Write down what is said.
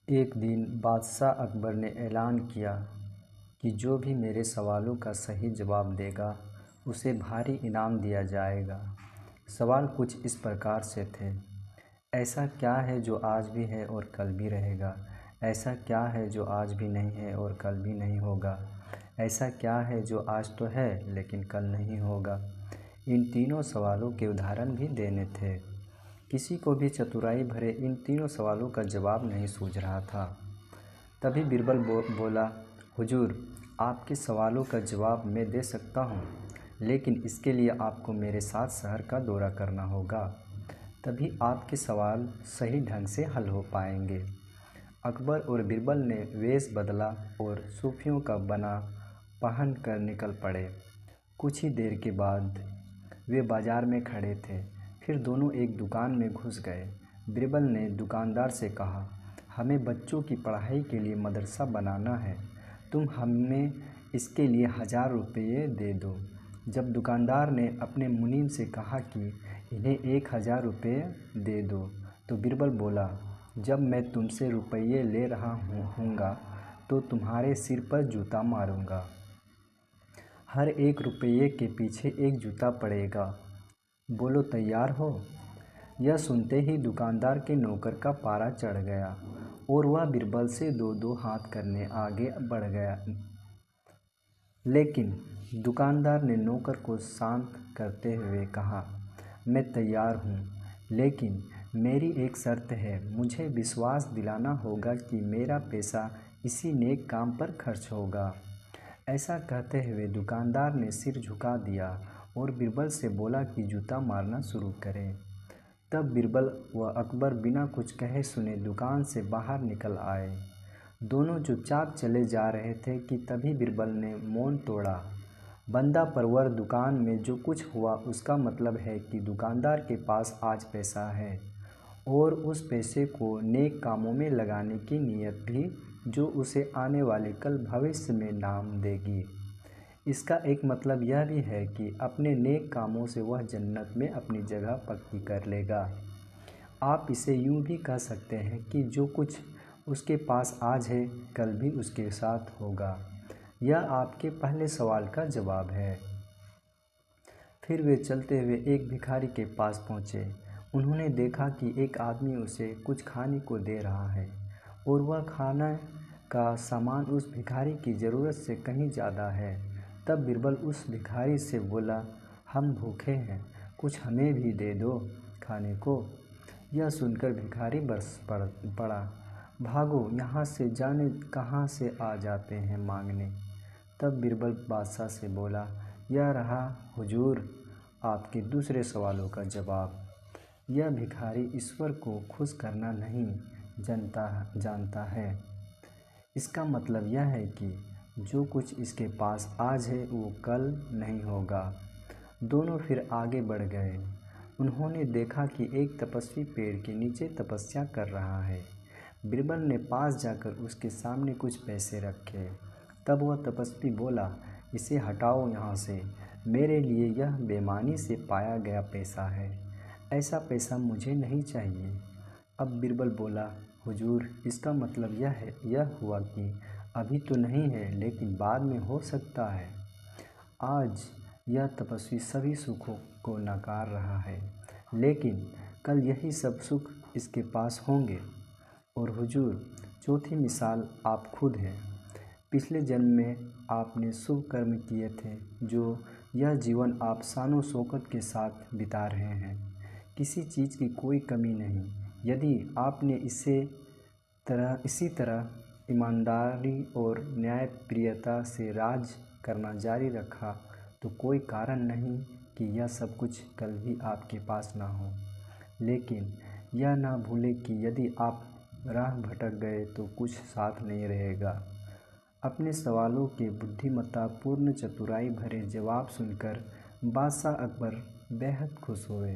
एक दिन बादशाह अकबर ने ऐलान किया कि जो भी मेरे सवालों का सही जवाब देगा उसे भारी इनाम दिया जाएगा। सवाल कुछ इस प्रकार से थे। ऐसा क्या है जो आज भी है और कल भी रहेगा? ऐसा क्या है जो आज भी नहीं है और कल भी नहीं होगा? ऐसा क्या है जो आज तो है लेकिन कल नहीं होगा? इन तीनों सवालों के उदाहरण भी देने थे। किसी को भी चतुराई भरे इन तीनों सवालों का जवाब नहीं सूझ रहा था। तभी बीरबल बोला, हुजूर, आपके सवालों का जवाब मैं दे सकता हूँ, लेकिन इसके लिए आपको मेरे साथ शहर का दौरा करना होगा। तभी आपके सवाल सही ढंग से हल हो पाएंगे। अकबर और बीरबल ने वेश बदला और सूफियों का बना पहन कर निकल पड़े। कुछ ही देर के बाद वे बाजार में खड़े थे। फिर दोनों एक दुकान में घुस गए। बीरबल ने दुकानदार से कहा, हमें बच्चों की पढ़ाई के लिए मदरसा बनाना है, तुम हमें इसके लिए 1000 रुपये दे दो। जब दुकानदार ने अपने मुनीम से कहा कि इन्हें 1000 रुपये दे दो, तो बीरबल बोला, जब मैं तुमसे रुपये ले रहा हूँगा तो तुम्हारे सिर पर जूता मारूँगा। हर 1 रुपये के पीछे 1 जूता पड़ेगा। बोलो, तैयार हो? यह सुनते ही दुकानदार के नौकर का पारा चढ़ गया और वह बीरबल से 2-2 हाथ करने आगे बढ़ गया। लेकिन दुकानदार ने नौकर को शांत करते हुए कहा, मैं तैयार हूँ, लेकिन मेरी एक शर्त है। मुझे विश्वास दिलाना होगा कि मेरा पैसा इसी नेक काम पर खर्च होगा। ऐसा कहते हुए दुकानदार ने सिर झुका दिया और बीरबल से बोला कि जूता मारना शुरू करें। तब बीरबल व अकबर बिना कुछ कहे सुने दुकान से बाहर निकल आए। दोनों चुपचाप चले जा रहे थे कि तभी बीरबल ने मौन तोड़ा। बंदा परवर, दुकान में जो कुछ हुआ उसका मतलब है कि दुकानदार के पास आज पैसा है और उस पैसे को नेक कामों में लगाने की नीयत भी, जो उसे आने वाले कल भविष्य में नाम देगी। इसका एक मतलब यह भी है कि अपने नेक कामों से वह जन्नत में अपनी जगह पक्की कर लेगा। आप इसे यूं भी कह सकते हैं कि जो कुछ उसके पास आज है कल भी उसके साथ होगा। यह आपके पहले सवाल का जवाब है। फिर वे चलते हुए एक भिखारी के पास पहुँचे। उन्होंने देखा कि एक आदमी उसे कुछ खाने को दे रहा है और वह खाना का सामान उस भिखारी की ज़रूरत से कहीं ज़्यादा है। तब बीरबल उस भिखारी से बोला, हम भूखे हैं, कुछ हमें भी दे दो खाने को। यह सुनकर भिखारी बरस पड़ा, भागो यहाँ से, जाने कहाँ से आ जाते हैं मांगने। तब बीरबल बादशाह से बोला, यह रहा हुजूर आपके दूसरे सवालों का जवाब। यह भिखारी ईश्वर को खुश करना नहीं जानता है। इसका मतलब यह है कि जो कुछ इसके पास आज है वो कल नहीं होगा। दोनों फिर आगे बढ़ गए। उन्होंने देखा कि एक तपस्वी पेड़ के नीचे तपस्या कर रहा है। बीरबल ने पास जाकर उसके सामने कुछ पैसे रखे। तब वह तपस्वी बोला, इसे हटाओ यहाँ से, मेरे लिए यह बेईमानी से पाया गया पैसा है, ऐसा पैसा मुझे नहीं चाहिए। अब बीरबल बोला, हुजूर, इसका मतलब यह हुआ कि अभी तो नहीं है लेकिन बाद में हो सकता है। आज यह तपस्वी सभी सुखों को नकार रहा है, लेकिन कल यही सब सुख इसके पास होंगे। और हुजूर, चौथी मिसाल आप खुद हैं। पिछले जन्म में आपने शुभ कर्म किए थे, जो यह जीवन आप शानो शौकत के साथ बिता रहे हैं। किसी चीज़ की कोई कमी नहीं। यदि आपने इसी तरह ईमानदारी और न्यायप्रियता से राज करना जारी रखा तो कोई कारण नहीं कि यह सब कुछ कल भी आपके पास ना हो। लेकिन यह ना भूलें कि यदि आप राह भटक गए तो कुछ साथ नहीं रहेगा। अपने सवालों के बुद्धिमत्तापूर्ण चतुराई भरे जवाब सुनकर बादशाह अकबर बेहद खुश हुए।